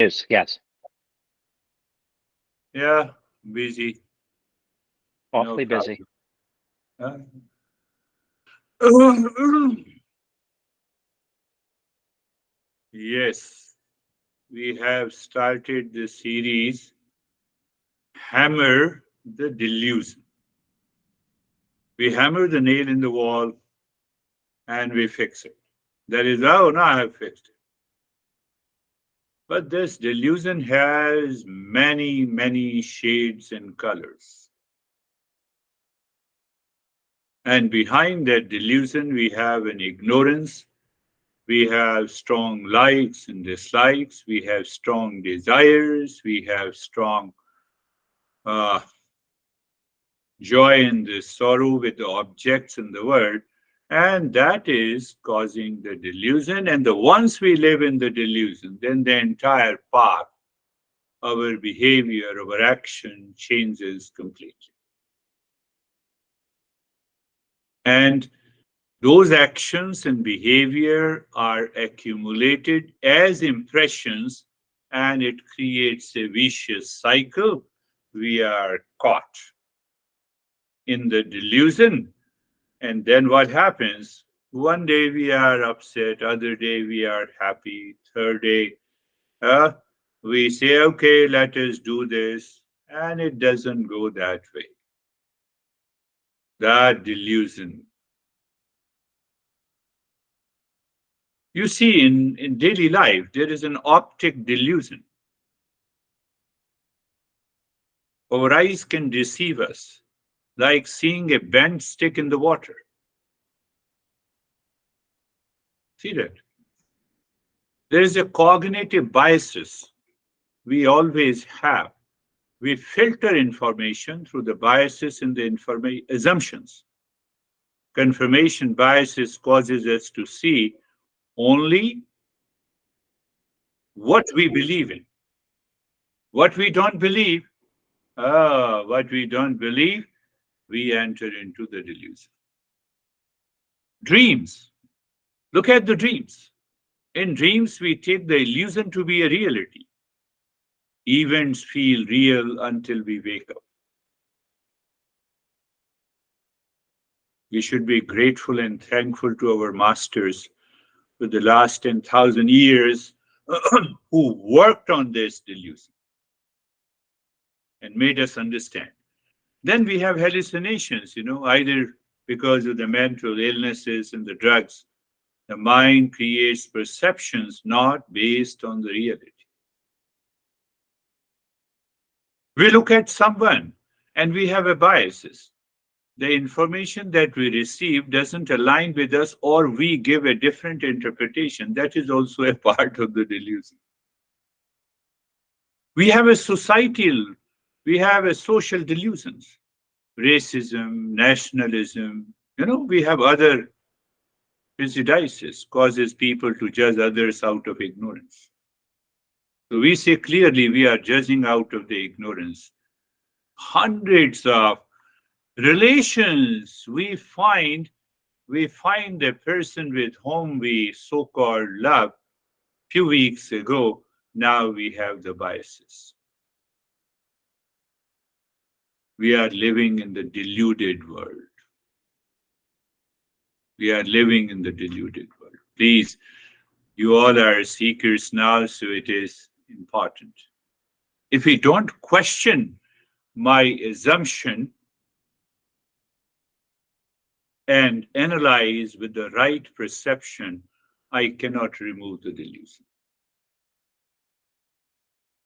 Is, yes. Yeah, busy, no Awfully busy. problem. Uh, yes, we have started the series Hammer the Delusion. We hammer the nail in the wall and we fix it. That is, oh, no, I have fixed it. But this delusion has many, many shades and colors. And behind that delusion, we have an ignorance. We have strong likes and dislikes. We have strong desires. We have strong uh, joy and the sorrow with the objects in the world. And that is causing the delusion. And the once we live in the delusion, then the entire path, our behavior, our action changes completely. And those actions and behavior are accumulated as impressions, and it creates a vicious cycle. We are caught in the delusion. And then what happens? One day we are upset, other day we are happy, third day uh, we say, okay, let us do this. And it doesn't go that way. That delusion. You see, in daily life, there is an optic delusion. Our eyes can deceive us, like seeing a bent stick in the water. See that? There is a cognitive biases we always have. We filter information through the biases in the information assumptions. Confirmation biases causes us to see only what we believe in. What we don't believe, what we don't believe, we enter into the delusion. Dreams. Look at the dreams. In dreams, we take the illusion to be a reality. Events feel real until we wake up. We should be grateful and thankful to our masters for the last 10,000 years who worked on this delusion and made us understand. Then we have hallucinations, either because of the mental illnesses and the drugs. The mind creates perceptions not based on the reality. We look at someone and we have a biases. The information that we receive doesn't align with us, or we give a different interpretation. That is also a part of the delusion. We have a societal, we have a social delusions, racism, nationalism. We have other prejudices causes people to judge others out of ignorance. So we say clearly we are judging out of the ignorance. Hundreds of relations we find the person with whom we so-called love few weeks ago. Now we have the biases. We are living in the deluded world. We are living in the deluded world. Please, you all are seekers now, so it is important. If we don't question my assumption and analyze with the right perception, I cannot remove the delusion.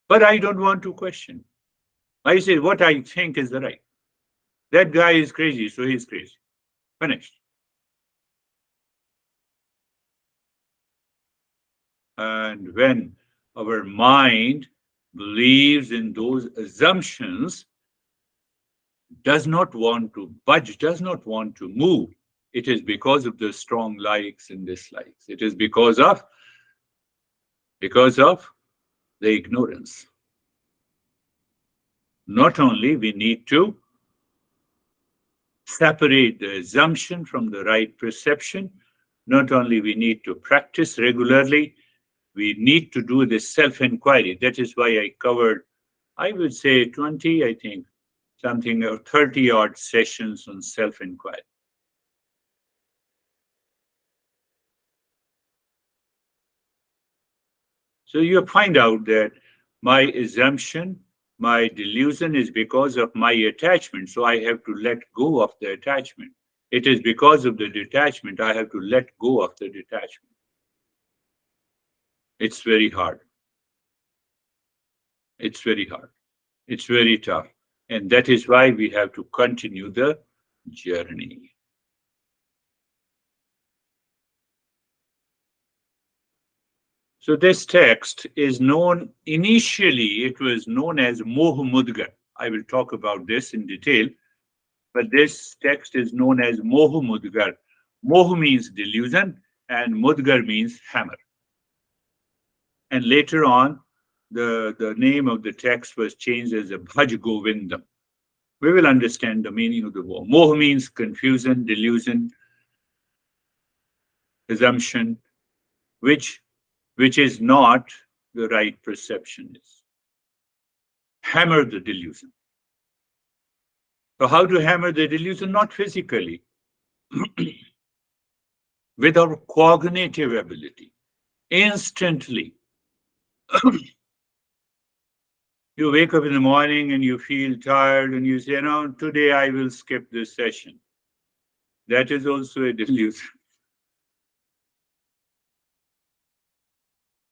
But I don't want to question. I say what I think is the right. That guy is crazy, so he's crazy. Finished. And when our mind believes in those assumptions, does not want to budge, does not want to move, it is because of the strong likes and dislikes. It is because of the ignorance. Not only we need to separate the assumption from the right perception, not only we need to practice regularly, We need to do this self-inquiry. That is why I covered, I would say 20, I think, something or 30 odd sessions on self-inquiry. So you find out that my assumption, my delusion is because of my attachment. So I have to let go of the attachment. It is because of the detachment I have to let go of the detachment. It's very hard. It's very hard. It's very tough. And that is why we have to continue the journey. So this text is known, initially it was known as Moh Mudgar. I will talk about this in detail, but this text is known as Moh Mudgar. Moh means delusion and Mudgar means hammer. And later on, the name of the text was changed as a Bhaj Govindam. We will understand the meaning of the word. Moh means confusion, delusion, assumption, which is not the right perception is. Hammer the delusion. So how to hammer the delusion? Not physically, with our cognitive ability. Instantly. You wake up in the morning and you feel tired and you say, no, today I will skip this session. That is also a delusion.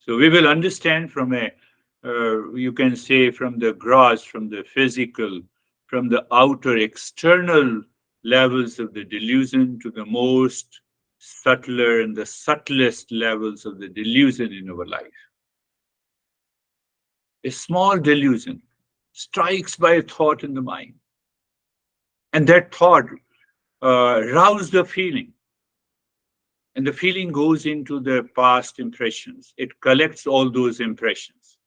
So we will understand from you can say from the gross, from the physical, from the outer external levels of the delusion to the most subtler and the subtlest levels of the delusion in our life. A small delusion strikes by a thought in the mind. And that thought rouses the feeling. And the feeling goes into the past impressions. It collects all those impressions.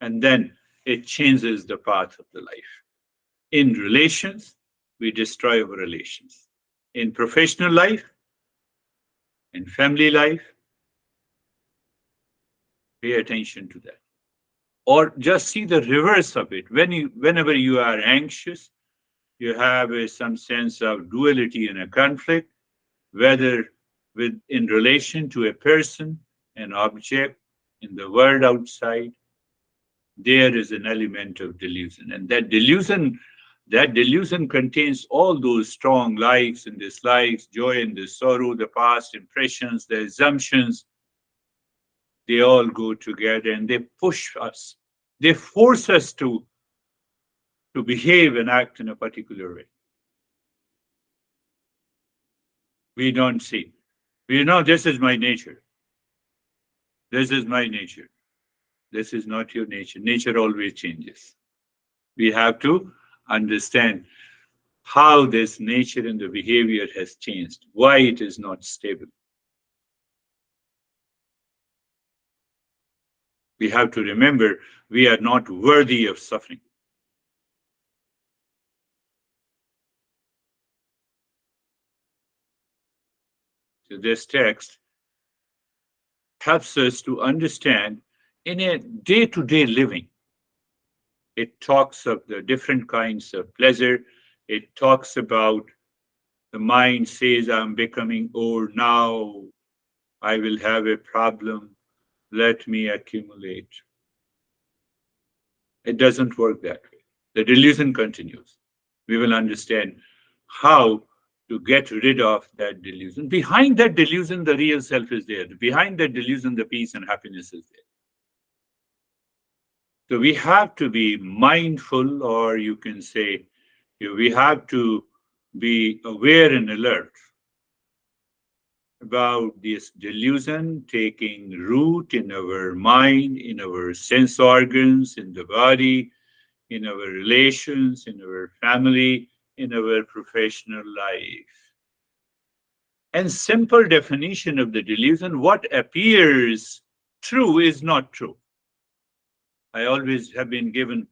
And then it changes the path of the life. In relations, we destroy our relations. In professional life, in family life, pay attention to that. Or just see the reverse of it. Whenever you are anxious, you have some sense of duality and a conflict, whether in relation to a person, an object, in the world outside, there is an element of delusion. And that delusion contains all those strong likes and dislikes, joy and the sorrow, the past impressions, the assumptions. They all go together and they push us. They force us to behave and act in a particular way. We don't see. We know this is my nature. This is my nature. This is not your nature. Nature always changes. We have to understand how this nature and the behavior has changed, why it is not stable. We have to remember we are not worthy of suffering. So this text helps us to understand in a day-to-day living. It talks of the different kinds of pleasure. It talks about the mind says, I'm becoming old now. I will have a problem. Let me accumulate. It doesn't work that way. The delusion continues. We will understand how to get rid of that delusion. Behind that delusion, the real self is there. Behind that delusion, the peace and happiness is there. So we have to be mindful, or you can say, we have to be aware and alert about this delusion taking root in our mind, in our sense organs, in the body, in our relations, in our family, in our professional life. And simple definition of the delusion, what appears true is not true. I always have been given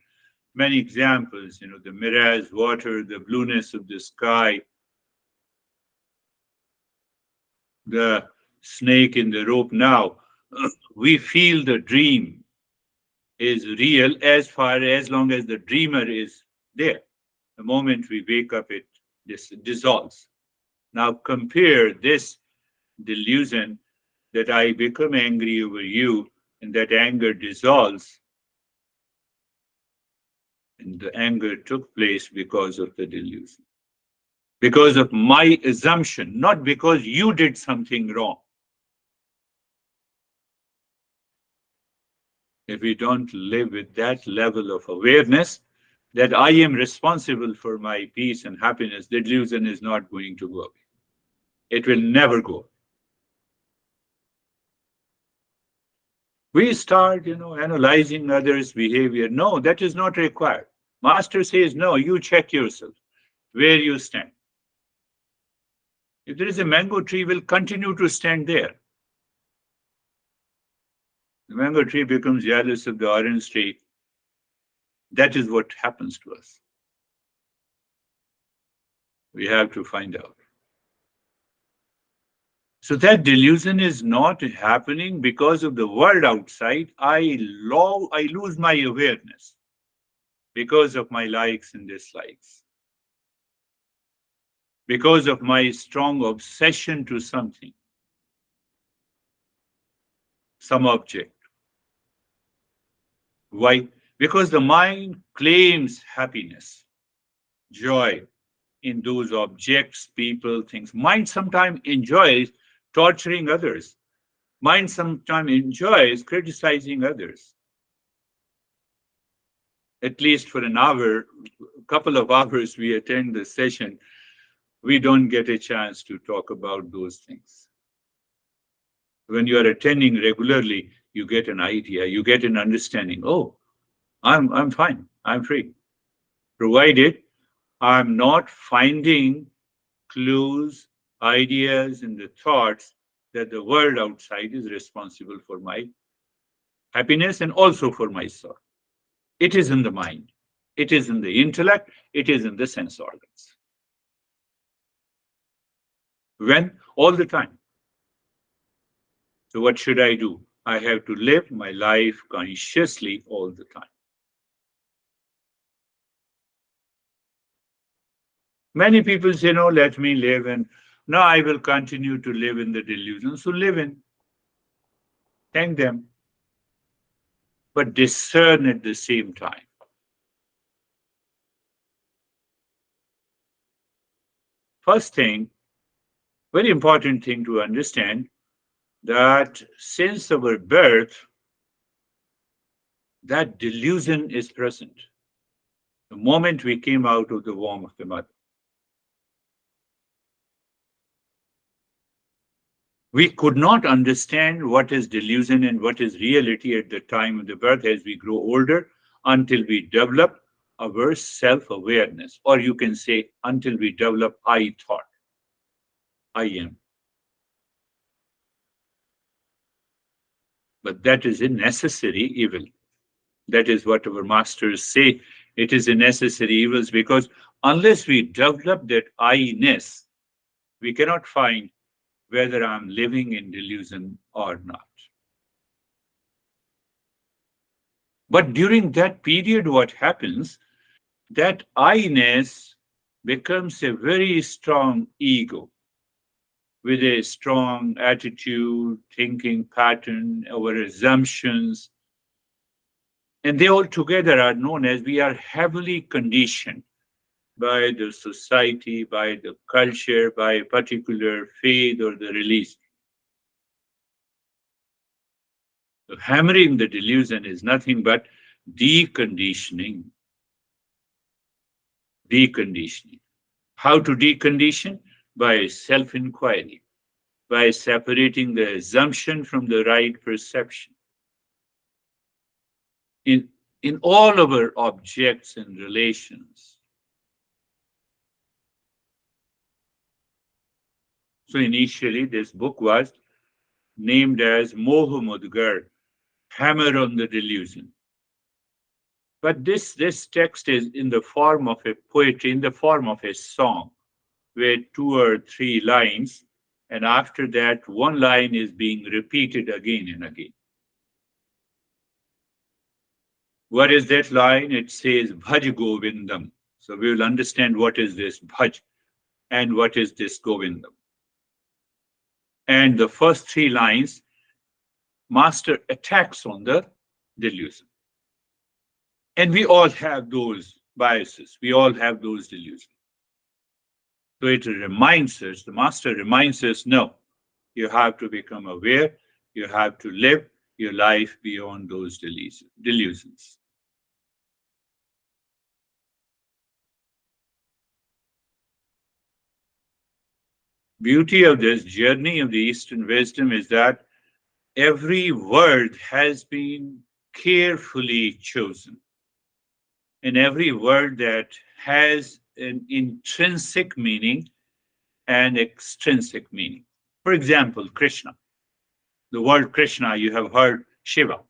many examples, the mirage, water, the blueness of the sky, the snake in the rope. Now, We feel the dream is real as long as the dreamer is there. The moment we wake up, it dissolves. Now compare this delusion that I become angry over you and that anger dissolves, and the anger took place because of the delusion, because of my assumption, not because you did something wrong. If we don't live with that level of awareness that I am responsible for my peace and happiness, the delusion is not going to go away. It will never go. We start, analyzing others' behavior. No, that is not required. Master says, no, you check yourself where you stand. If there is a mango tree, will continue to stand there. The mango tree becomes jealous of the orange tree. That is what happens to us. We have to find out. So that delusion is not happening because of the world outside. I lose my awareness because of my likes and dislikes, because of my strong obsession to something, some object. Why? Because the mind claims happiness, joy in those objects, people, things. Mind sometimes enjoys torturing others. Mind sometimes enjoys criticizing others. At least for an hour, a couple of hours we attend the session, we don't get a chance to talk about those things. When you are attending regularly, you get an idea, you get an understanding. Oh, I'm fine, I'm free. Provided I'm not finding clues, ideas, and the thoughts that the world outside is responsible for my happiness and also for my soul. It is in the mind, it is in the intellect, it is in the sense organs. When? All the time. So, what should I do? I have to live my life consciously all the time. Many people say, no, let me live, and no, I will continue to live in the delusion. So, live in, thank them, but discern at the same time. First thing, very important thing to understand that since our birth, that delusion is present. The moment we came out of the womb of the mother, we could not understand what is delusion and what is reality at the time of the birth as we grow older until we develop our self-awareness, or you can say until we develop I thought, I am. But that is a necessary evil. That is what our masters say. It is a necessary evil because unless we develop that I-ness, we cannot find whether I'm living in delusion or not. But during that period, what happens, that I-ness becomes a very strong ego with a strong attitude, thinking pattern, our assumptions, and they all together are known as we are heavily conditioned by the society, by the culture, by a particular faith or the religion. So hammering the delusion is nothing but deconditioning. Deconditioning. How to decondition? By self inquiry, by separating the assumption from the right perception. In, in all our objects and relations. So initially, this book was named as Moh Mudgar, Hammer on the Delusion. But this text is in the form of a poetry, in the form of a song, where two or three lines And after that, one line is being repeated again and again. What is that line? It says Bhaj Govindam. So we will understand what is this Bhaj and what is this Govindam. And the first three lines, Master attacks on the delusion. And we all have those biases. We all have those delusions. So it reminds us, the Master reminds us, no, you have to become aware. You have to live your life beyond those delusions. Beauty of this journey of the Eastern wisdom is that every word has been carefully chosen. And every word that has an intrinsic meaning and extrinsic meaning. For example, Krishna. The word Krishna, you have heard Shiva.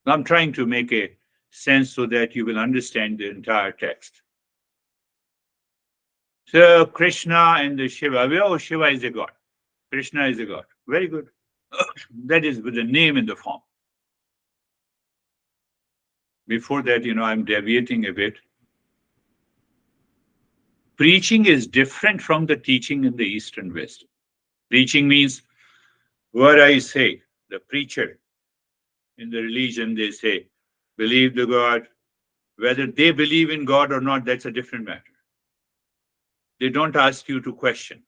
I'm trying to make a sense so that you will understand the entire text. So Krishna and the Shiva, Shiva is a god. Krishna is a god. Very good. That is with the name in the form. Before that, I'm deviating a bit. Preaching is different from the teaching in the Eastern West. Preaching means what I say. The preacher in the religion, they say, believe the God. Whether they believe in God or not, that's a different matter. They don't ask you to question.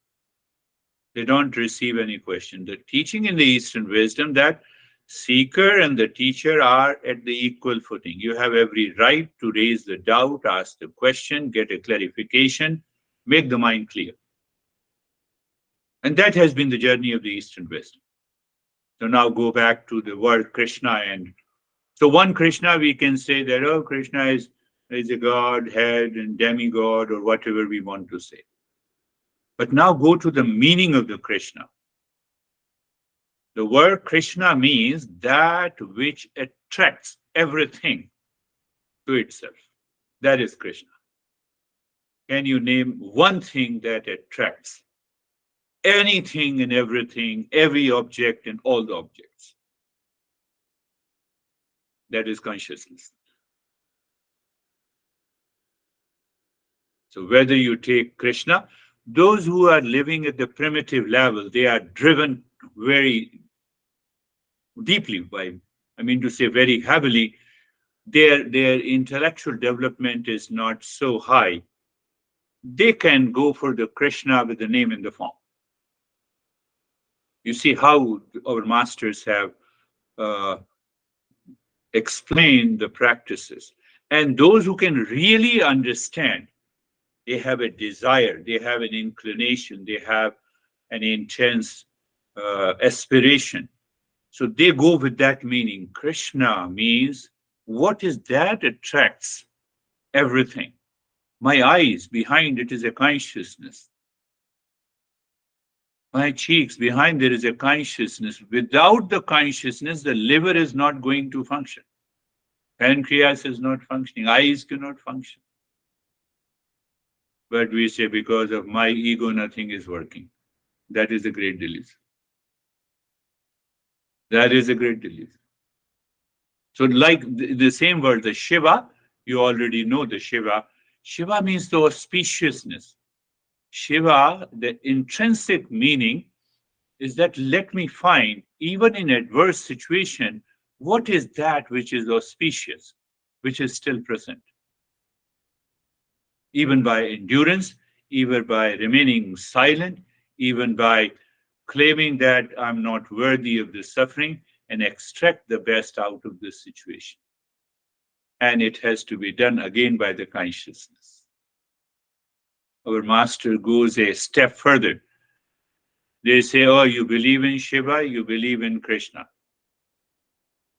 They don't receive any question. The teaching in the Eastern wisdom that seeker and the teacher are at the equal footing. You have every right to raise the doubt, ask the question, get a clarification, make the mind clear. And that has been the journey of the Eastern wisdom. So now go back to the word Krishna. And so one Krishna, we can say that, oh, Krishna is a god, head, and demigod, or whatever we want to say. But now go to the meaning of the Krishna. The word Krishna means that which attracts everything to itself. That is Krishna. Can you name one thing that attracts anything and everything, every object and all the objects? That is consciousness. So whether you take Krishna, those who are living at the primitive level, they are driven very deeply by, to say very heavily, their intellectual development is not so high. They can go for the Krishna with the name in the form. You see how our masters have explained the practices. And those who can really understand, they have a desire, they have an inclination, they have an intense aspiration. So they go with that meaning. Krishna means what is that attracts everything. My eyes, behind it is a consciousness. My cheeks, behind there is a consciousness. Without the consciousness, the liver is not going to function. Pancreas is not functioning. Eyes cannot function. But we say, because of my ego, nothing is working. That is a great delusion. That is a great delusion. So like the same word, the Shiva, you already know the Shiva. Shiva means the auspiciousness. Shiva, the intrinsic meaning is that let me find, even in adverse situation, what is that which is auspicious, which is still present. Even by endurance, even by remaining silent, even by claiming that I'm not worthy of the suffering, and extract the best out of this situation. And it has to be done again by the consciousness. Our master goes a step further. They say, oh, you believe in Shiva, you believe in Krishna.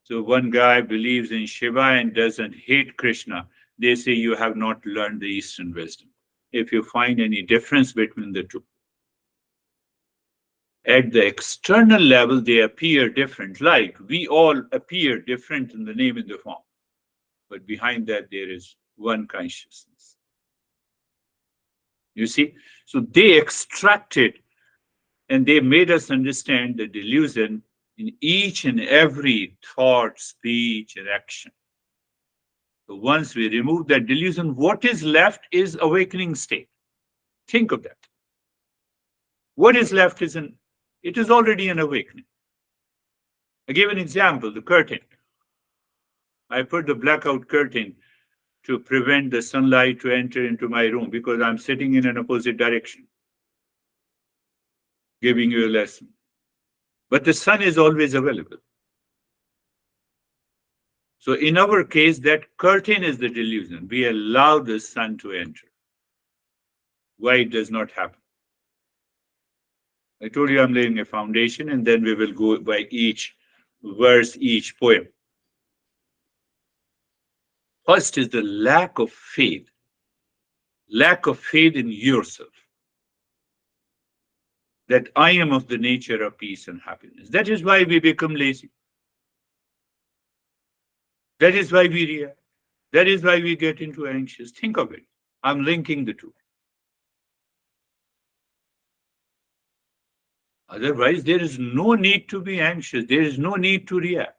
So one guy believes in Shiva and doesn't hate Krishna. They say you have not learned the Eastern wisdom. If you find any difference between the two. At the external level, they appear different. Like we all appear different in the name and the form. But behind that, there is one consciousness. You see? So they extracted And they made us understand the delusion in each and every thought, speech, and action. So once we remove that delusion, what is left is awakening state. Think of that. What is left is it is already an awakening. I give an example, the curtain. I put the blackout curtain to prevent the sunlight to enter into my room because I'm sitting in an opposite direction, giving you a lesson. But the sun is always available. So in our case, that curtain is the delusion. We allow the sun to enter. Why it does not happen? I told you I'm laying a foundation, and then we will go by each verse, each poem. First is the lack of faith in yourself, that I am of the nature of peace and happiness. That is why we become lazy. That is why we react. That is why we get into anxious. Think of it. I'm linking the two. Otherwise, there is no need to be anxious. There is no need to react.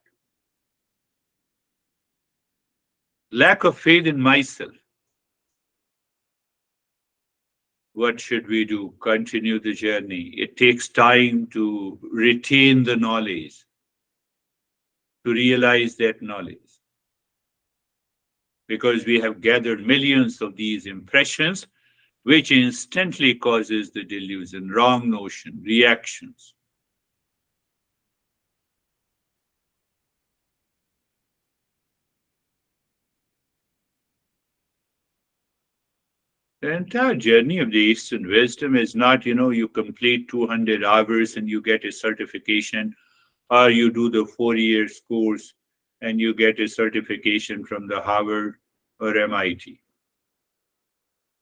Lack of faith in myself. What should we do? Continue the journey. It takes time to retain the knowledge, to realize that knowledge. Because we have gathered millions of these impressions, which instantly causes the delusion, wrong notion, reactions. The entire journey of the Eastern wisdom is not, you complete 200 hours and you get a certification, or you do the 4 year course and you get a certification from the Harvard or MIT.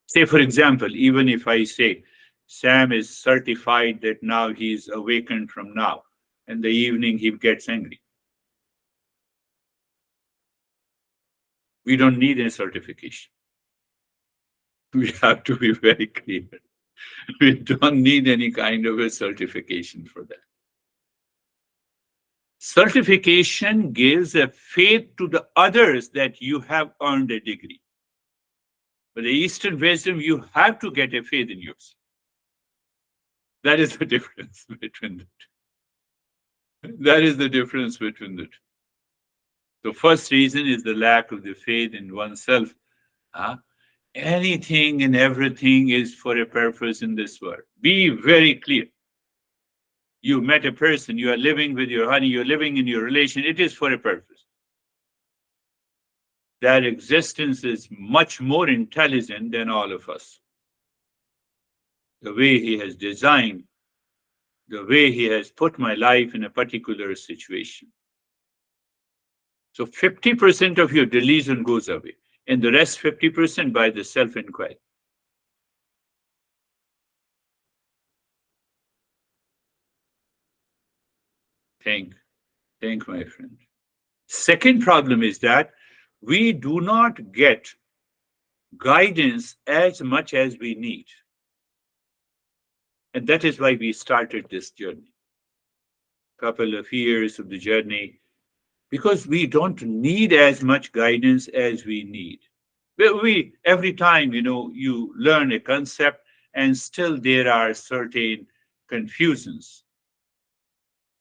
Say, for example, even if I say Sam is certified that now he's awakened from now, and the evening he gets angry. We don't need a certification. We have to be very clear. We don't need any kind of a certification for that. Certification gives a faith to the others that you have earned a degree. But the Eastern wisdom, you have to get a faith in yourself. That is the difference between the two. That is the difference between the two. The first reason is the lack of the faith in oneself. Anything and everything is for a purpose in this world. Be very clear. You met a person, you are living with your honey, you're living in your relation, it is for a purpose. That existence is much more intelligent than all of us. The way he has designed, the way he has put my life in a particular situation. So 50% of your delusion goes away, and the rest 50% by the self-inquiry. Think, my friend. Second problem is that we do not get guidance as much as we need. And that is why we started this journey. Couple of years of the journey, because we don't need as much guidance as we need. But every time, you learn a concept and still there are certain confusions.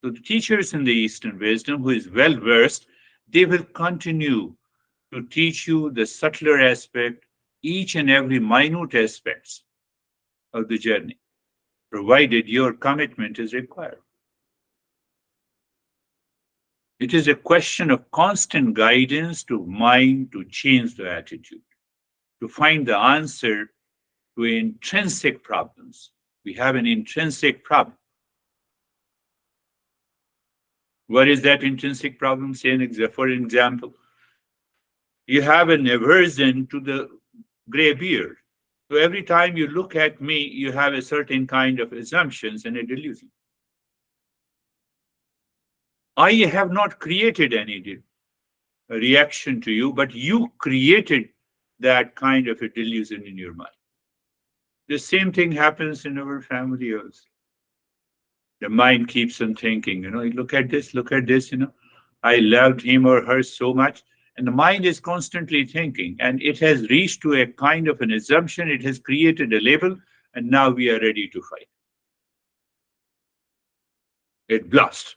So the teachers in the Eastern wisdom who is well versed, they will continue to teach you the subtler aspect, each and every minute aspects of the journey, provided your commitment is required. It is a question of constant guidance to mind to change the attitude, to find the answer to intrinsic problems. We have an intrinsic problem. What is that intrinsic problem? For example, you have an aversion to the gray beard. So every time you look at me, you have a certain kind of assumptions and a delusion. I have not created any reaction to you, but you created that kind of a delusion in your mind. The same thing happens in our family also. The mind keeps on thinking, look at this, I loved him or her so much. And the mind is constantly thinking, and it has reached to a kind of an assumption. It has created a label, and now we are ready to fight. It blasts.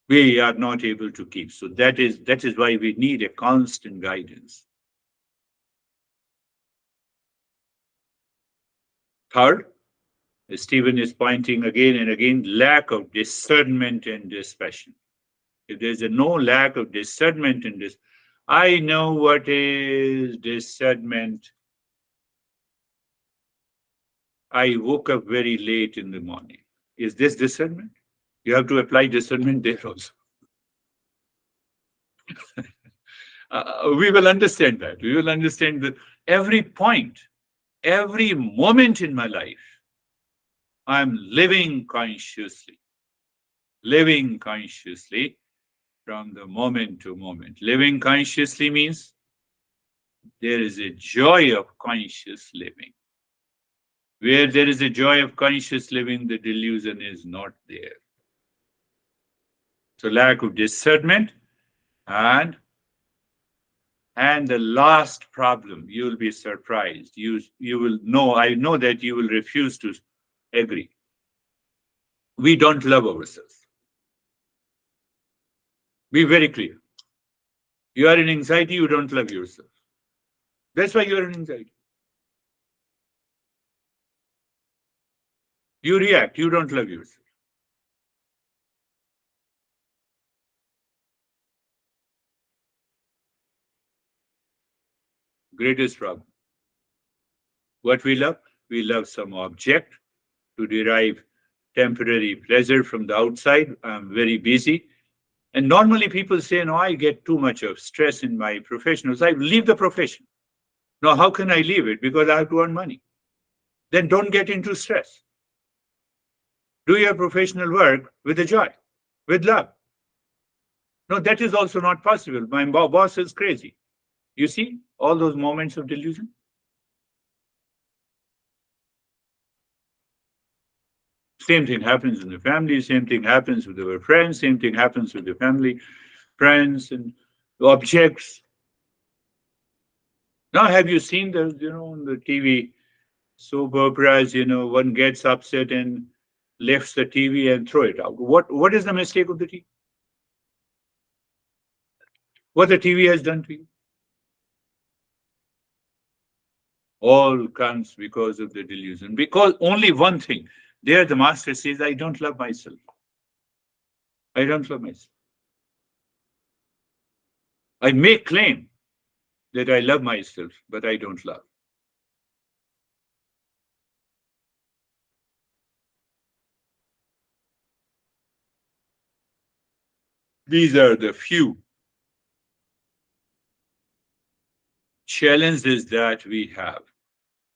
We are not able to keep. So that is why we need a constant guidance. Third, Stephen is pointing again and again, lack of discernment and dispassion. If there's a no lack of discernment in this, I know what is discernment. I woke up very late in the morning. Is this discernment? You have to apply discernment there also. We will understand that. We will understand that every point, every moment in my life, I'm living consciously from the moment to moment. Living consciously means there is a joy of conscious living. Where there is a joy of conscious living, the delusion is not there. So lack of discernment and the last problem, you will be surprised. You will know, I know that you will refuse to agree. We don't love ourselves. Be very clear. You are in anxiety, you don't love yourself. That's why you are in anxiety. You react, you don't love yourself. Greatest problem. What we love? We love some object to derive temporary pleasure from the outside. I'm very busy. And normally people say, no, I get too much of stress in my profession. So I leave the profession. Now, how can I leave it? Because I have to earn money. Then don't get into stress. Do your professional work with a joy, with love. No, that is also not possible. My boss is crazy. You see all those moments of delusion? Same thing happens in the family, same thing happens with our friends, same thing happens with the family, friends, and objects. Now, have you seen on the TV soap operas, one gets upset and lifts the TV and throw it out. What is the mistake of the TV? What the TV has done to you? All comes because of the delusion. Because only one thing. There the master says, I don't love myself. I don't love myself. I may claim that I love myself, but I don't love. These are the few challenges that we have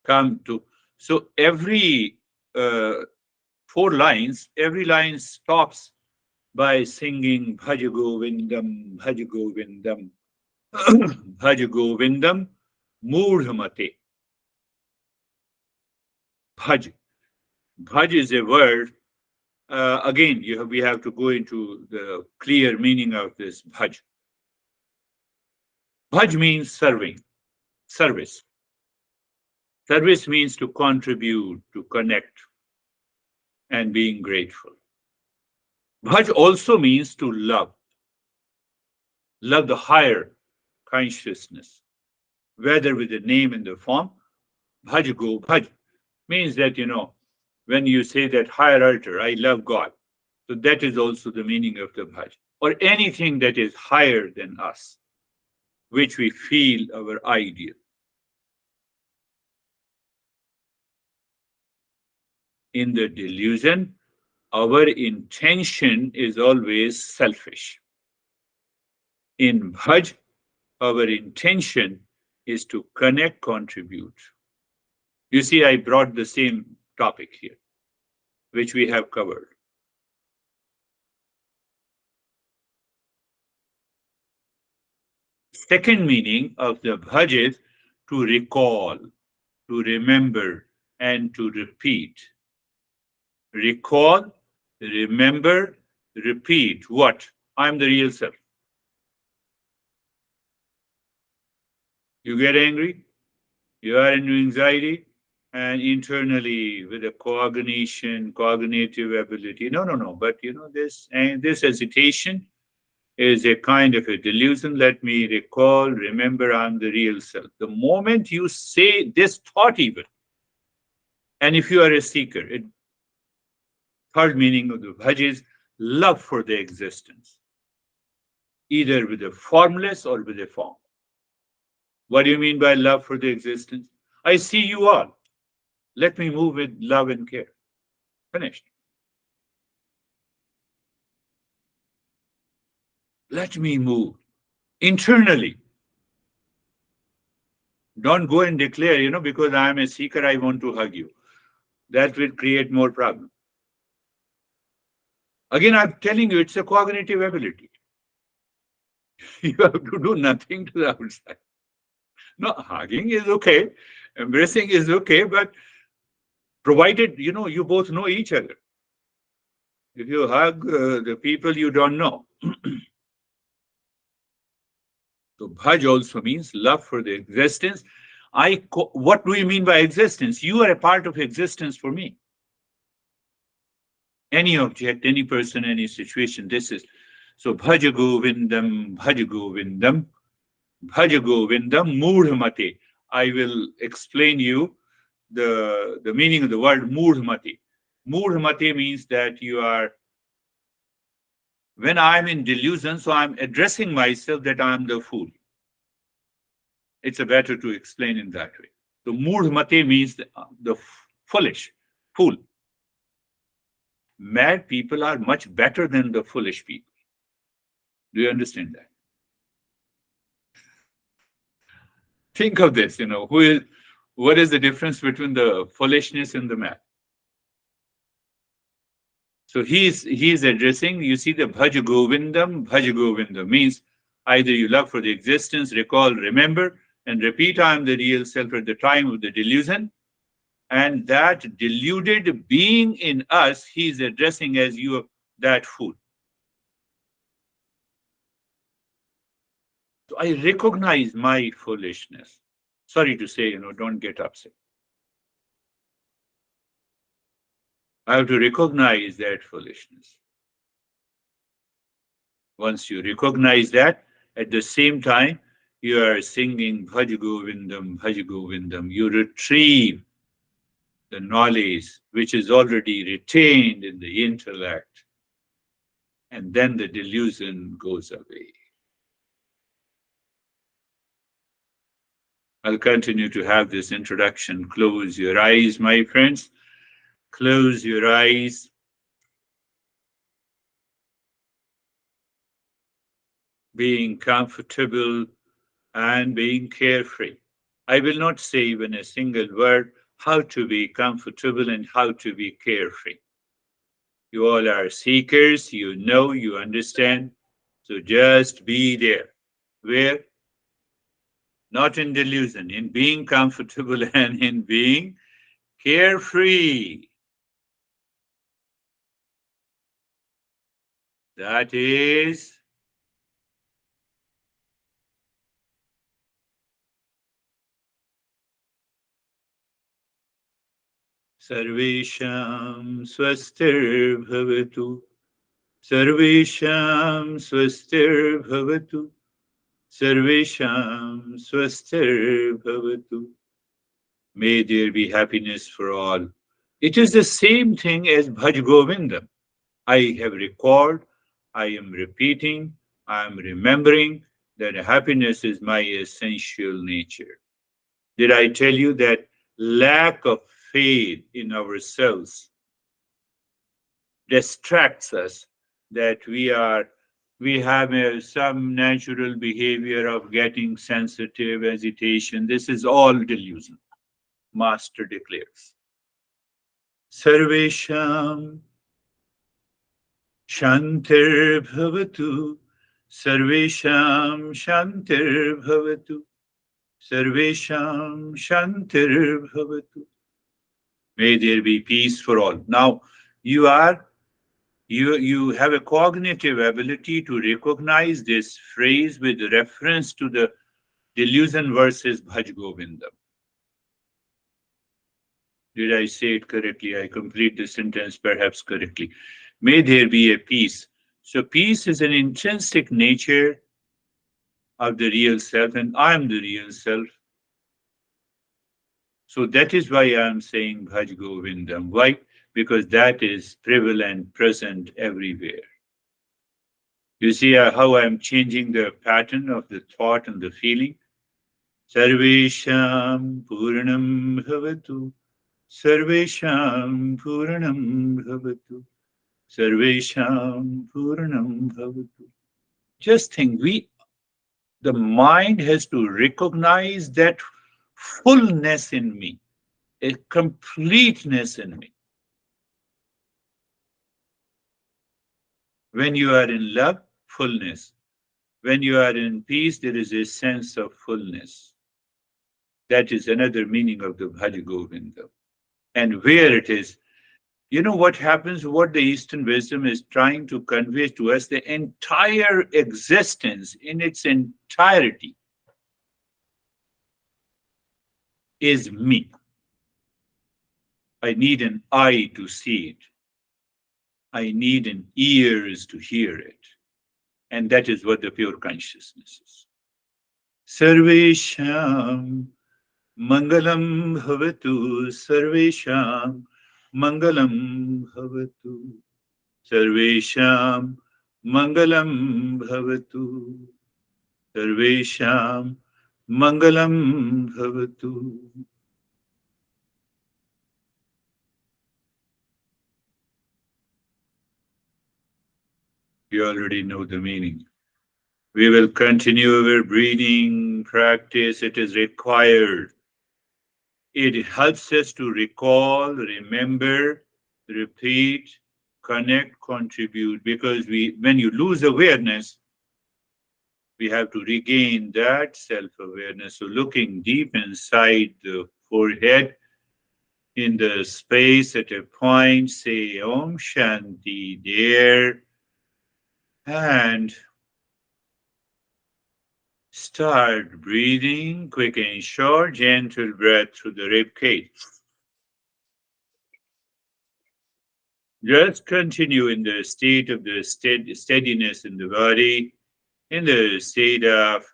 come to. So every uh, four lines, every line stops by singing Bhaj Govindam, Bhaj Govindam, Bhaj Govindam, Moodhamate. Bhaj. Bhaj is a word. Again, we have to go into the clear meaning of this Bhaj. Bhaj means serving, service. Service means to contribute, to connect, and being grateful. Bhaj also means to love the higher consciousness, whether with the name and the form. Bhaj go bhaj means that, when you say that higher altar, I love God. So that is also the meaning of the bhaj, or anything that is higher than us, which we feel our ideal. In the delusion, our intention is always selfish. In bhaj, our intention is to connect, contribute. You see, I brought the same topic here, which we have covered. Second meaning of the bhaj is to recall, to remember, and to repeat. recall, remember, repeat. What? I'm the real self. You get angry, you are in anxiety, and internally with a cognition, cognitive ability. No, no, no. But this and this hesitation is a kind of a delusion. Let me recall, remember, I'm the real self. The moment you say this thought, even, and if you are a seeker, it third meaning of the bhaj is love for the existence, either with a formless or with a form. What do you mean by love for the existence? I see you all. Let me move with love and care. Finished. Let me move internally. Don't go and declare, because I am a seeker, I want to hug you. That will create more problems. Again, I'm telling you, it's a cognitive ability. You have to do nothing to the outside. No, hugging is okay, embracing is okay, but provided you both know each other. If you hug the people you don't know, so bhaj also means love for the existence. What do you mean by existence? You are a part of existence for me. Any object, any person, any situation. This is so bhaj govindam, bhaj govindam, bhaj govindam, mudhamate. I will explain you the meaning of the word mudhamate. Mudhamate means that you are, when I'm in delusion, so I'm addressing myself that I'm the fool. It's a better to explain in that way. So mudhamate means the foolish, fool. Mad people are much better than the foolish people. Do you understand that? Think of this, what is the difference between the foolishness and the mad? So he's addressing, you see, the bhaj govindam means either you love for the existence, recall, remember, and repeat, I am the real self at the time of the delusion. And that deluded being in us, he's addressing as you, that fool. So I recognize my foolishness. Sorry to say, don't get upset. I have to recognize that foolishness. Once you recognize that, at the same time, you are singing Bhaj Govindam, Bhaj Govindam. You retrieve the knowledge which is already retained in the intellect, and then the delusion goes away. I'll continue to have this introduction. Close your eyes, my friends. Close your eyes. Being comfortable and being carefree. I will not say even a single word how to be comfortable and how to be carefree. You all are seekers, you understand. So just be there. Where? Not in delusion, in being comfortable and in being carefree. That is Sarvesham Swastir Bhavatu. Sarvesham Swastir Bhavatu. Sarvesham Swastir Bhavatu. May there be happiness for all. It is the same thing as Bhaj Govindam. I have recalled, I am repeating, I am remembering that happiness is my essential nature. Did I tell you that lack of faith in ourselves distracts us, that we have some natural behavior of getting sensitive, hesitation? This is all delusion. Master declares. Sarvesham Shantir Bhavatu. Sarvesham Shantir Bhavatu. Sarvesham Shantir Bhavatu. May there be peace for all. Now, You are you have a cognitive ability to recognize this phrase with reference to the delusion versus Bhaj Govindam. Did I say it correctly? I complete the sentence perhaps correctly. May there be a peace. So, peace is an intrinsic nature of the real self, and I am the real self. So, that is why I am saying Bhaj Govindam. Why? Because that is prevalent, present everywhere. You see how I am changing the pattern of the thought and the feeling? Sarvesham Puranam Bhavatu. Sarvesham Puranam Bhavatu. Sarvesham Puranam Bhavatu. Just think, the mind has to recognize that fullness in me, a completeness in me. When you are in love, fullness. When you are in peace, there is a sense of fullness. That is another meaning of the Bhaja Govinda. And where it is, you know what happens, what the Eastern wisdom is trying to convey to us, the entire existence in its entirety is me. I need an eye to see it. I need an ears to hear it. And that is what the pure consciousness is. Sarvesham Mangalam Bhavatu, Sarvesham Mangalam Bhavatu, Sarvesham Mangalam Bhavatu, Sarvesham Mangalam Bhavatu. You already know the meaning. We will continue our breathing practice. It is required. It helps us to recall, remember, repeat, connect, contribute. Because when you lose awareness, we have to regain that self awareness. So, looking deep inside the forehead, in the space at a point, say Om Shanti there, and start breathing, quick and short, gentle breath through the rib cage. Just continue in the state of the steadiness in the body, in the state of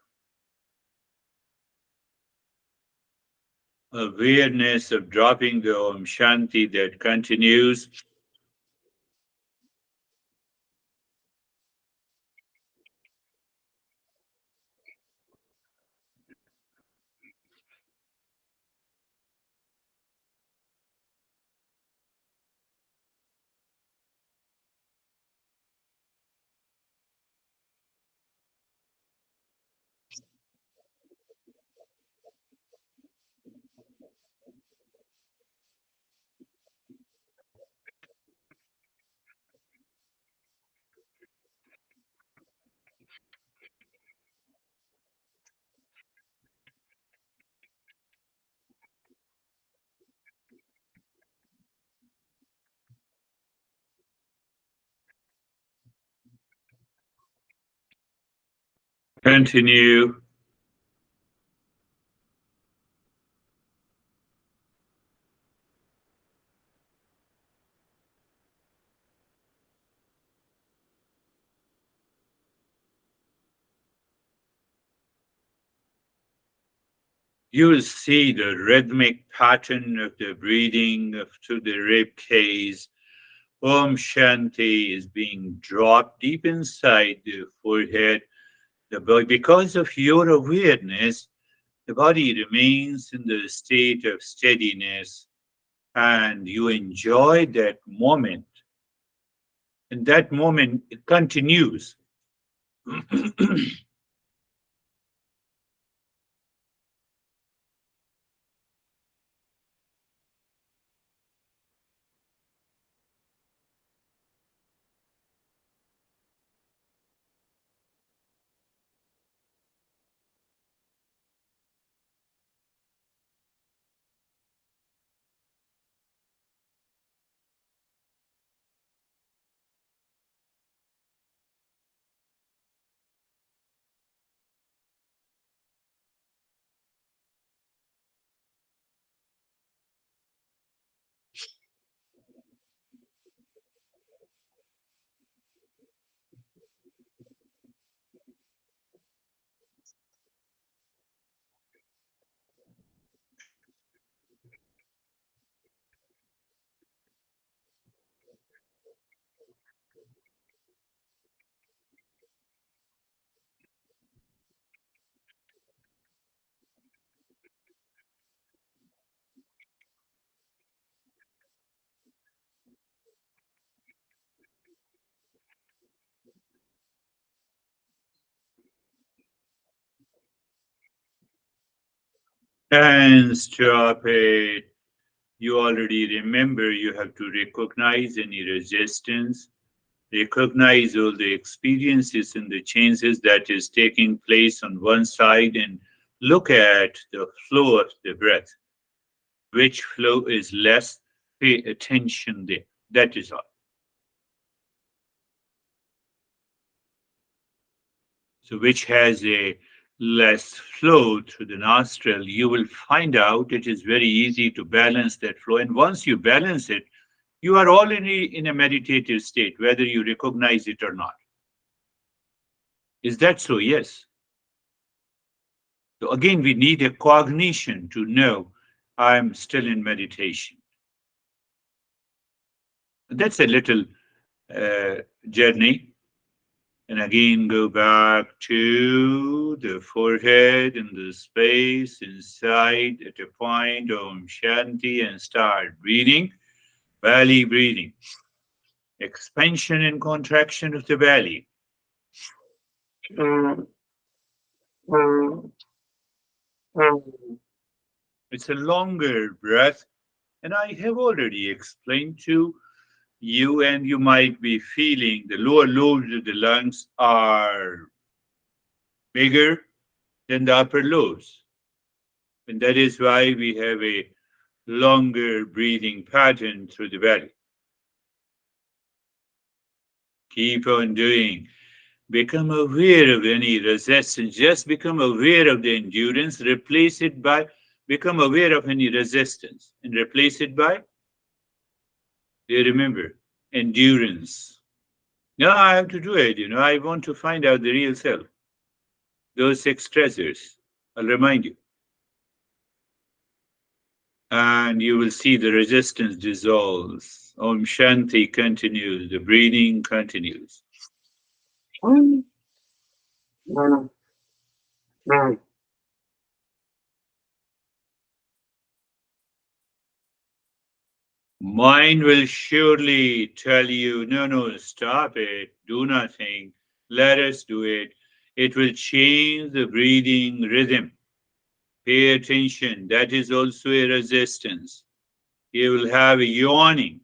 awareness of dropping the Om Shanti that continues. Continue. You will see the rhythmic pattern of the breathing through the rib cage. Om Shanti is being dropped deep inside the forehead. The body, because of your awareness, the body remains in the state of steadiness and you enjoy that moment. And that moment it continues. And stop it. You already remember you have to recognize any resistance, recognize all the experiences and the changes that is taking place on one side, and look at the flow of the breath. Which flow is less? Pay attention there. That is all. So, which has a less flow through the nostril, you will find out it is very easy to balance that flow. And once you balance it, you are already in a meditative state, whether you recognize it or not. Is that so? Yes. So again, we need a cognition to know I'm still in meditation. That's a little uh, journey. And again, go back to the forehead and the space inside at a point, Om Shanti, and start breathing, belly breathing, expansion and contraction of the belly. It's a longer breath, and I have already explained to you, and you might be feeling the lower lobes of the lungs are bigger than the upper lobes. And that is why we have a longer breathing pattern through the belly. Keep on doing. Become aware of any resistance. Just become aware of the endurance. Replace it by, become aware of any resistance and replace it by, do you remember? Endurance. No, I have to do it. I want to find out the real self. Those six treasures. I'll remind you. And you will see the resistance dissolves. Om Shanti continues. The breathing continues. Mind will surely tell you, no, no, stop it, do nothing, let us do it. It will change the breathing rhythm. Pay attention, that is also a resistance. You will have a yawning.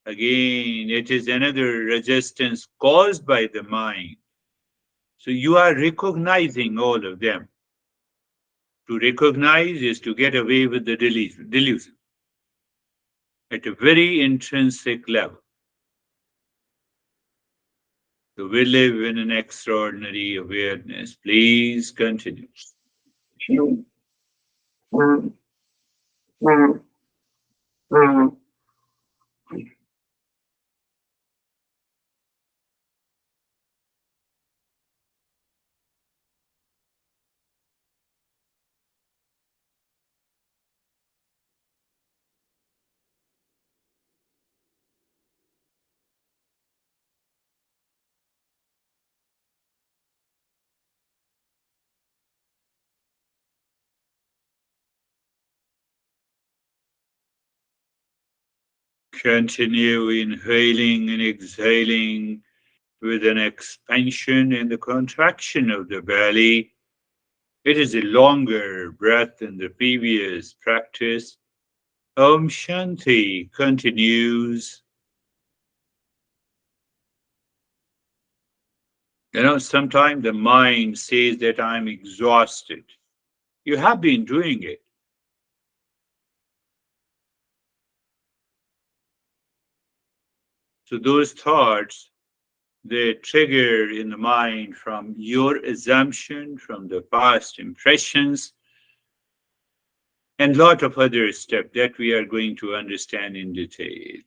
Again, it is another resistance caused by the mind. So you are recognizing all of them. To recognize is to get away with the delusion at a very intrinsic level. So we live in an extraordinary awareness. Please continue. Continue inhaling and exhaling with an expansion and the contraction of the belly. It is a longer breath than the previous practice. Om Shanti continues. Sometimes the mind says that I'm exhausted. You have been doing it. So those thoughts, they trigger in the mind from your assumption, from the past impressions, and lot of other steps that we are going to understand in detail.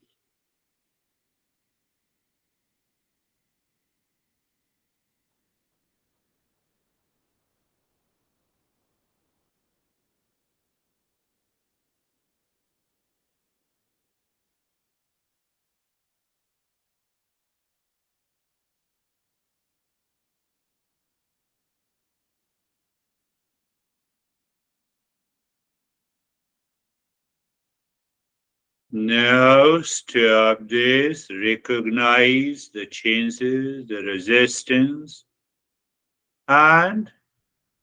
Now stop this, recognize the changes, the resistance, and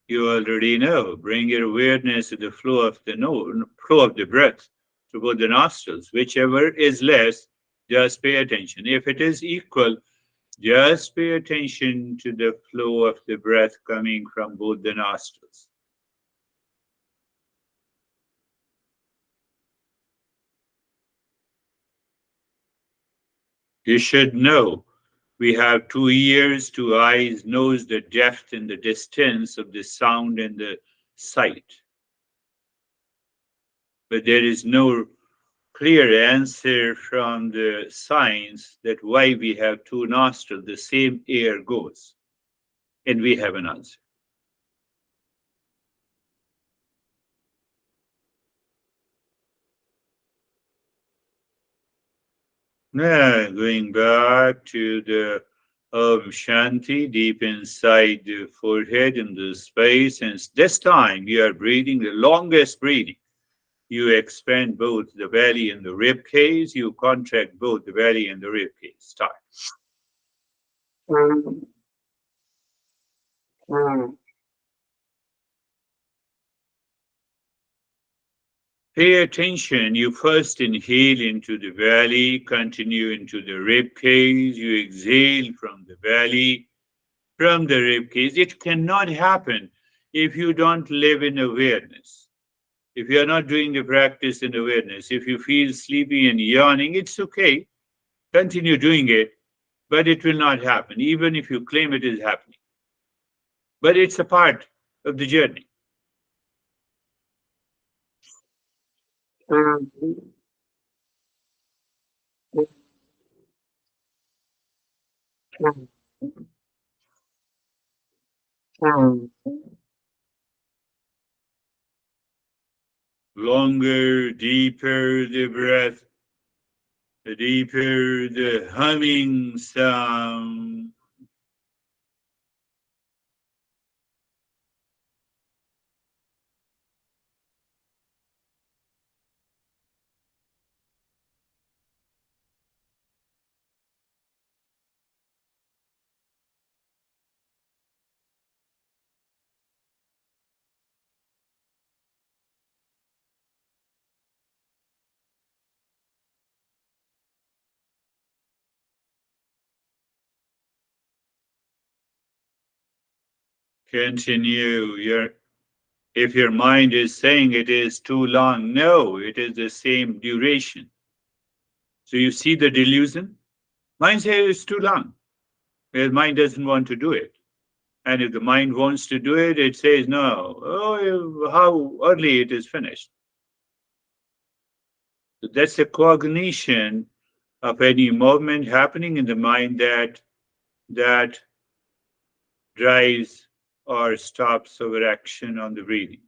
You already know. Bring your awareness to the flow of the breath through both the nostrils. Whichever is less, just pay attention. If it is equal, just pay attention to the flow of the breath coming from both the nostrils. You should know we have two ears, two eyes, knows the depth and the distance of the sound and the sight. But there is no clear answer from the science that why we have two nostrils, the same air goes, and we have an answer. Now, going back to the Shanti deep inside the forehead in the space, and this time you are breathing the longest breathing. You expand both the belly and the rib cage. You contract both the belly and the rib cage. Start. Pay attention. You first inhale into the belly, continue into the rib cage. You exhale from the belly, from the rib cage. It cannot happen if you don't live in awareness. If you are not doing the practice in awareness, if you feel sleepy and yawning, it's okay. Continue doing it, but it will not happen, even if you claim it is happening. But it's a part of the journey. Longer, deeper the breath, the deeper the humming sound. Continue. If your mind is saying it is too long, no, it is the same duration. So you see the delusion? Mind says it's too long. The mind doesn't want to do it. And if the mind wants to do it, it says, no, oh, how early it is finished. So that's a cognition of any movement happening in the mind that drives or stops our action on the breathing.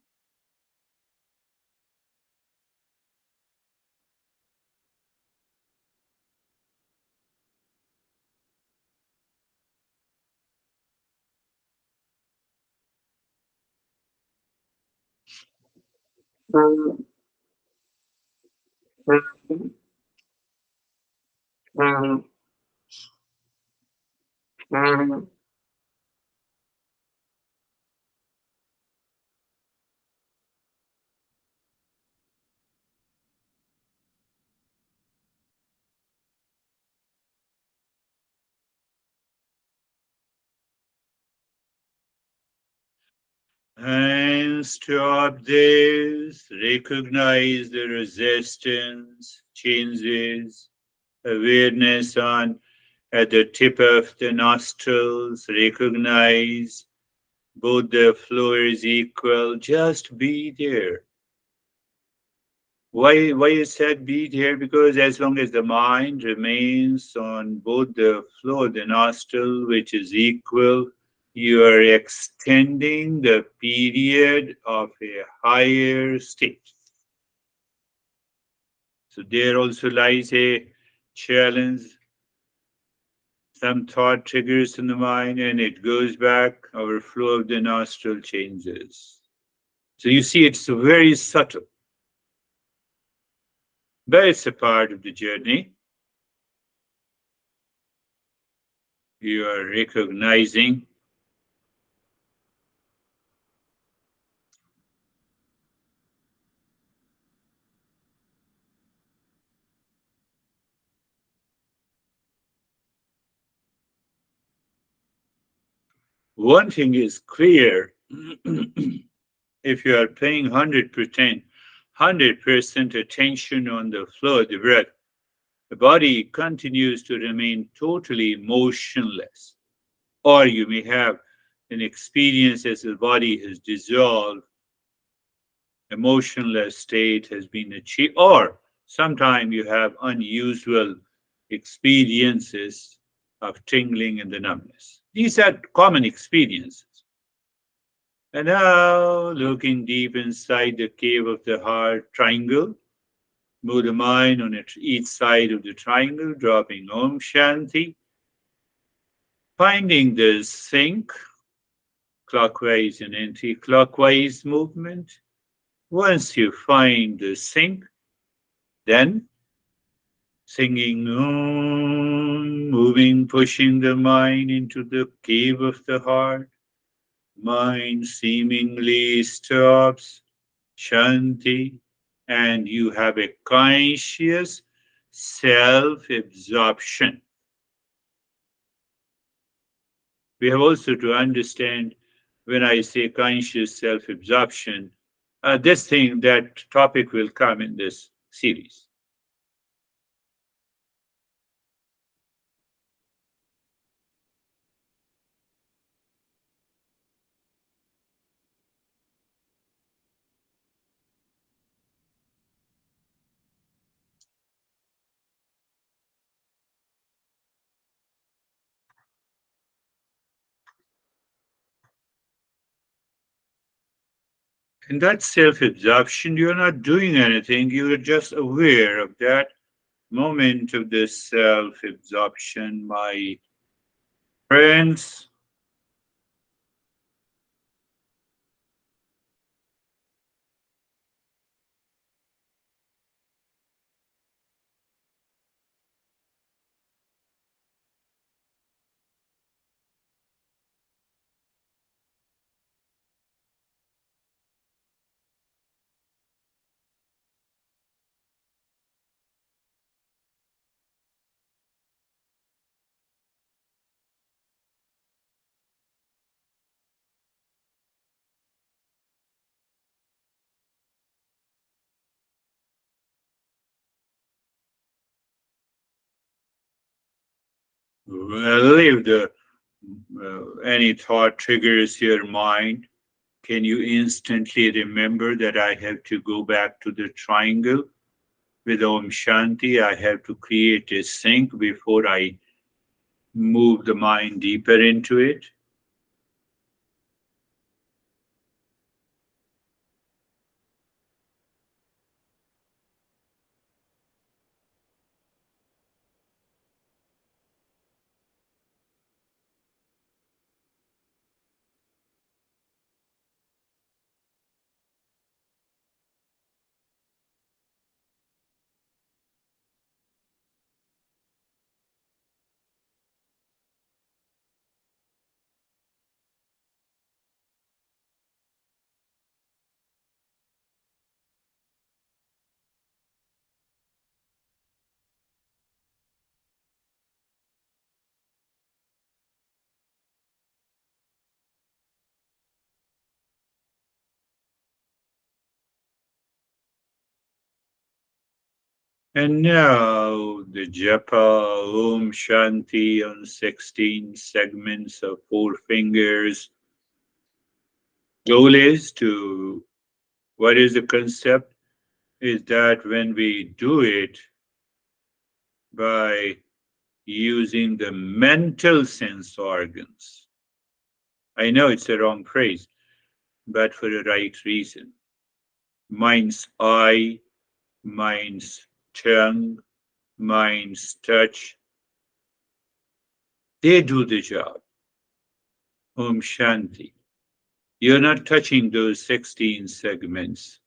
And stop this, recognize the resistance, changes, awareness on at the tip of the nostrils, recognize both the flow is equal, just be there. Why is said be there? Because as long as the mind remains on both the flow of the nostril, which is equal, you are extending the period of a higher state. So there also lies a challenge. Some thought triggers in the mind and it goes back, our flow of the nostril changes. So you see, it's very subtle, but it's a part of the journey. You are recognizing One thing is clear. If you are paying 100% attention on the flow of the breath, the body continues to remain totally motionless. Or you may have an experience as the body has dissolved, emotionless state has been achieved, or sometimes you have unusual experiences of tingling and the numbness. These are common experiences. And now, looking deep inside the cave of the heart triangle, move the mind on each side of the triangle, dropping Om Shanti, finding the sync, clockwise and anti-clockwise movement. Once you find the sync, then singing Om, moving, pushing the mind into the cave of the heart. Mind seemingly stops, Shanti, and you have a conscious self absorption. We have also to understand when I say conscious self absorption, this thing, that topic will come in this series. In that self absorption, you're not doing anything, you're just aware of that moment of this self absorption, my friends. Well, if any thought triggers your mind, can you instantly remember that I have to go back to the triangle with Om Shanti? I have to create a sync before I move the mind deeper into it. And now the japa Om Shanti on 16 segments of four fingers. Goal is to, what is the concept? Is that when we do it by using the mental sense organs. I know it's a wrong phrase, but for the right reason. Mind's eye, mind's tongue, mind's touch, they do the job. Om Shanti. You're not touching those 16 segments.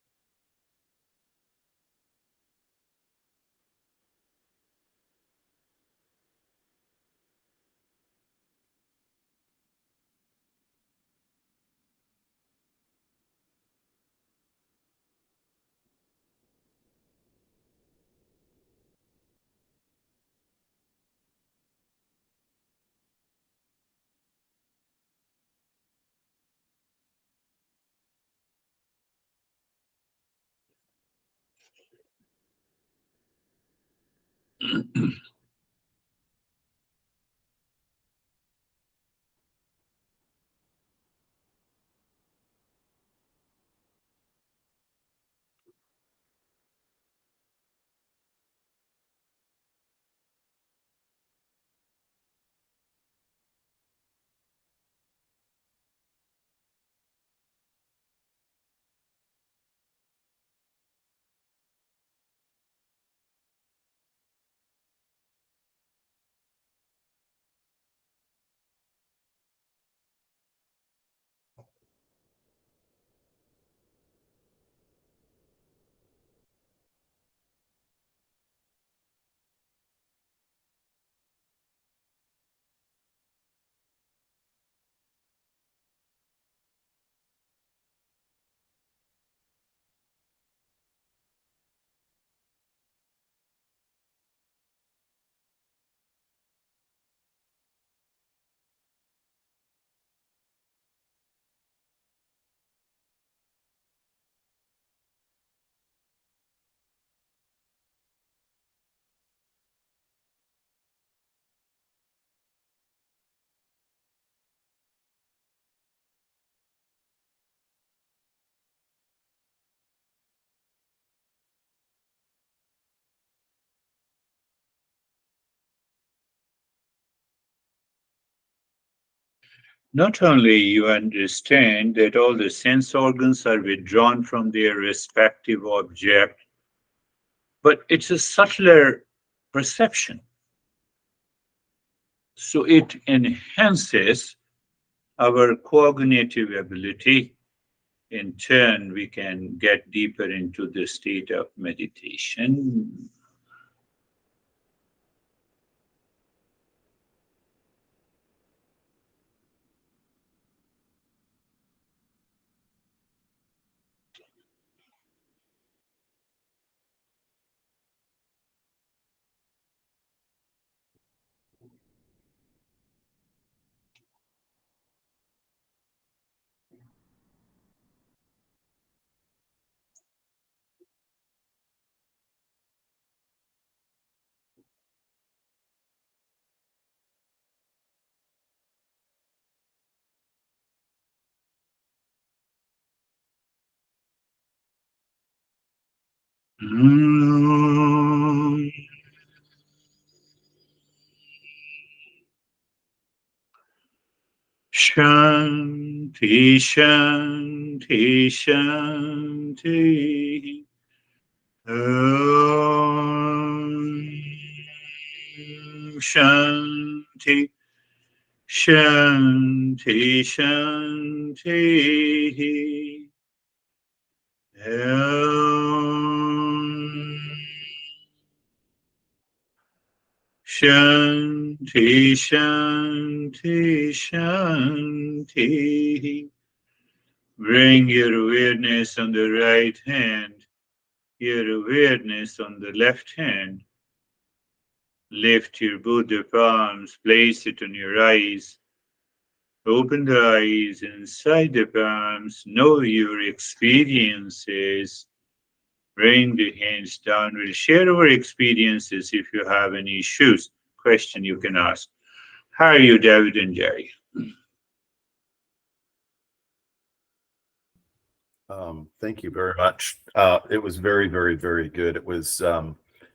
Not only you understand that all the sense organs are withdrawn from their respective object, but it's a subtler perception. So it enhances our cognitive ability. In turn, we can get deeper into the state of meditation. Mm. Shanti, Shanti, Shanti. Om Shanti, Shanti, Shanti. Om Shanti, Shanti, Shanti. Bring your awareness on the right hand, your awareness on the left hand. Lift your Buddha palms, place it on your eyes. Open the eyes inside the palms, know your experiences. Bring the hands down. We'll share our experiences. If you have any issues, question you can ask. How are you, David and Jerry? Thank you very much. It was very, very, very good. It was,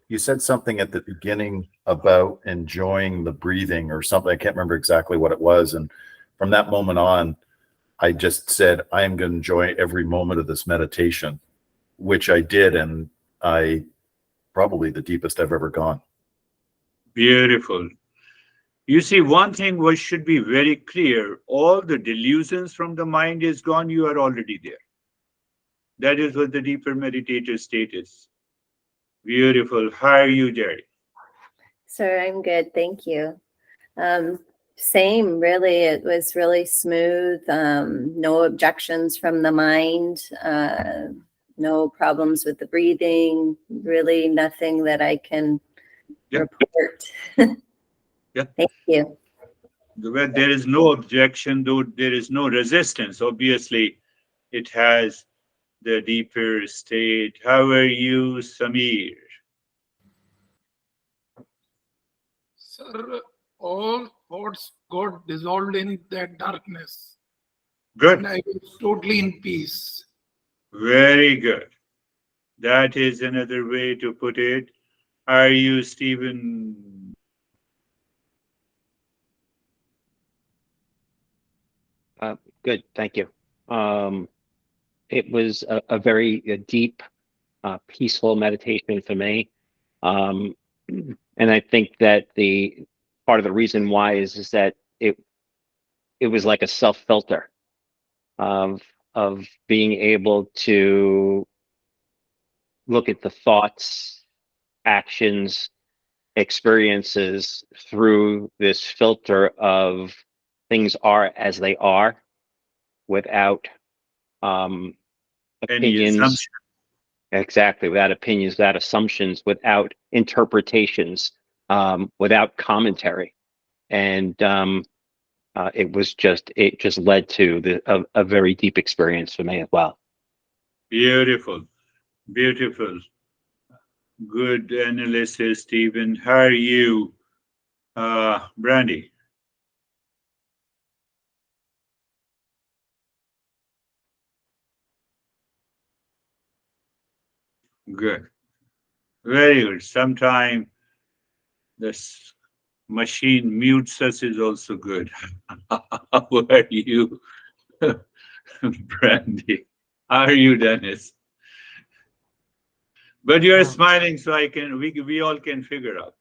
you said something at the beginning about enjoying the breathing or something. I can't remember exactly what it was. And from that moment on, I just said, I am going to enjoy every moment of this meditation, which I did. And I probably the deepest I've ever gone. Beautiful. You see, one thing was should be very clear. All the delusions from the mind is gone. You are already there. That is what the deeper meditative state is. Beautiful. How are you, Jerry? Sir, I'm good. Thank you. Same, really. It was really smooth. No objections from the mind. No problems with the breathing. Really nothing that I can report. Yeah. Thank you. Where there is no objection, though there is no resistance. Obviously, it has the deeper state. How are you, Samir? Sir, all thoughts got dissolved in that darkness, and Good. I was totally in peace. Very good. That is another way to put it. Are you, Stephen? Good, thank you. It was a very deep, peaceful meditation for me. And I think that the part of the reason why is that it was like a self-filter of being able to look at the thoughts, actions, experiences through this filter of things are as they are without Any opinions. assumption? Exactly, without opinions, without assumptions, without interpretations, without commentary. And it just led to a very deep experience for me as well. Beautiful. Beautiful. Good analysis, Stephen. How are you, Brandy? Good. Very good. Sometime this machine mutes us is also good. How are you, Brandy? How are you, Dennis? But you're Um, smiling, so we all can figure out.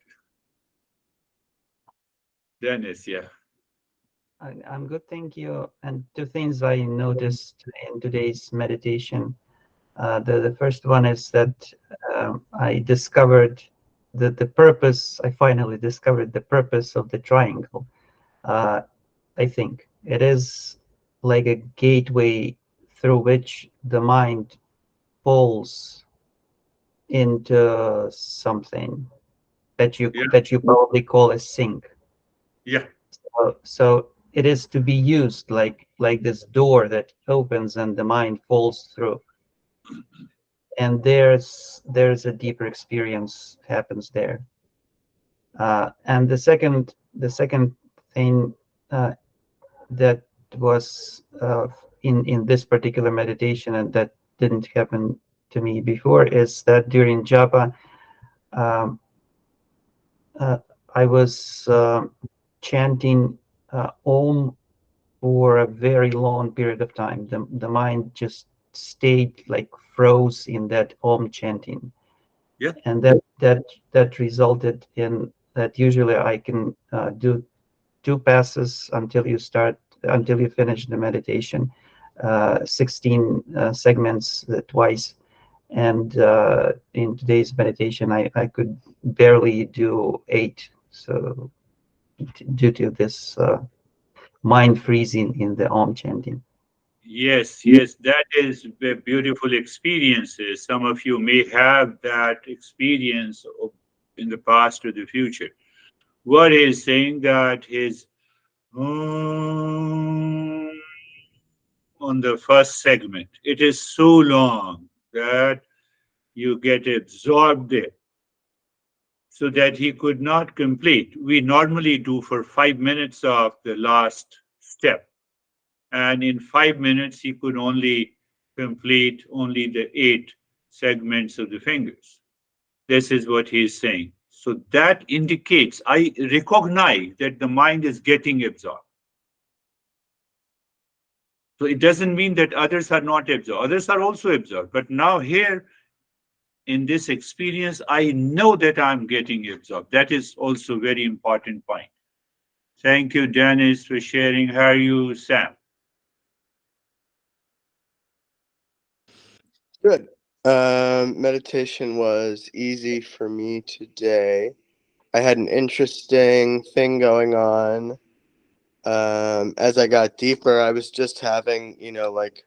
Dennis, yeah. I'm good, thank you. And two things I noticed in today's meditation. The first one is that I discovered the purpose. I finally discovered the purpose of the triangle. I think it is like a gateway through which the mind falls into something Yeah, that you probably call a sink. yeah. So it is to be used like this door that opens and the mind falls through. And there's a deeper experience happens there. And the second thing that was in this particular meditation and that didn't happen to me before is that during japa, um, uh, I was chanting Om for a very long period of time. The mind just stayed like froze in that Om chanting, Yeah. and that resulted in that usually I can do two passes until you finish the meditation, 16 segments twice. And in today's meditation, I could barely do 8. So due to this mind freezing in the Om chanting. Yes, yes, that is beautiful experiences. Some of you may have that experience in the past or the future. What is saying that his on the first segment, it is so long that you get absorbed in, so that he could not complete. We normally do for 5 minutes of the last step, and in 5 minutes he could only complete only the 8 segments of the fingers. This is what he is saying. So that indicates, I recognize that the mind is getting absorbed. So it doesn't mean that others are not absorbed. Others are also absorbed. But now here in this experience, I know that I'm getting absorbed. That is also very important point. Thank you, Dennis, for sharing. How are you, Sam? Good. Meditation was easy for me today. I had an interesting thing going on. As I got deeper, I was just having, like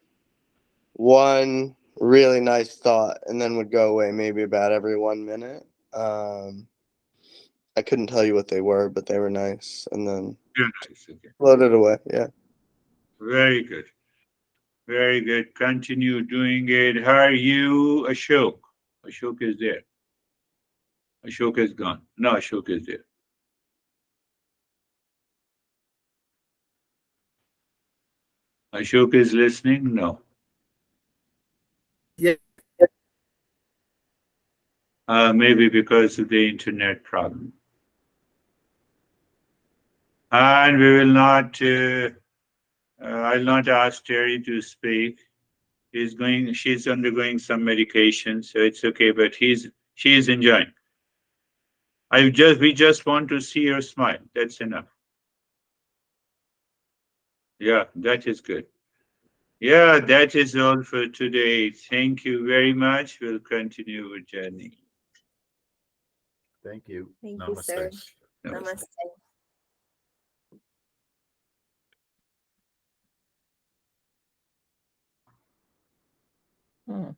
one really nice thought and then would go away maybe about every 1 minute. I couldn't tell you what they were, but they were nice and then Very nice. Okay. floated away. Yeah. Very good. Very good. Continue doing it. How are you, Ashok? Ashok is there. Ashok is gone. No, Ashok is there. Ashok is listening? No. Yeah. Maybe because of the internet problem. And we will not, I'll not ask Terry to speak. She's undergoing some medication, so it's okay, but she is enjoying. We just want to see her smile. That's enough. Yeah, that is good. Yeah, that is all for today. Thank you very much. We'll continue our journey. Thank you. Thank you, sir. Namaste. Namaste.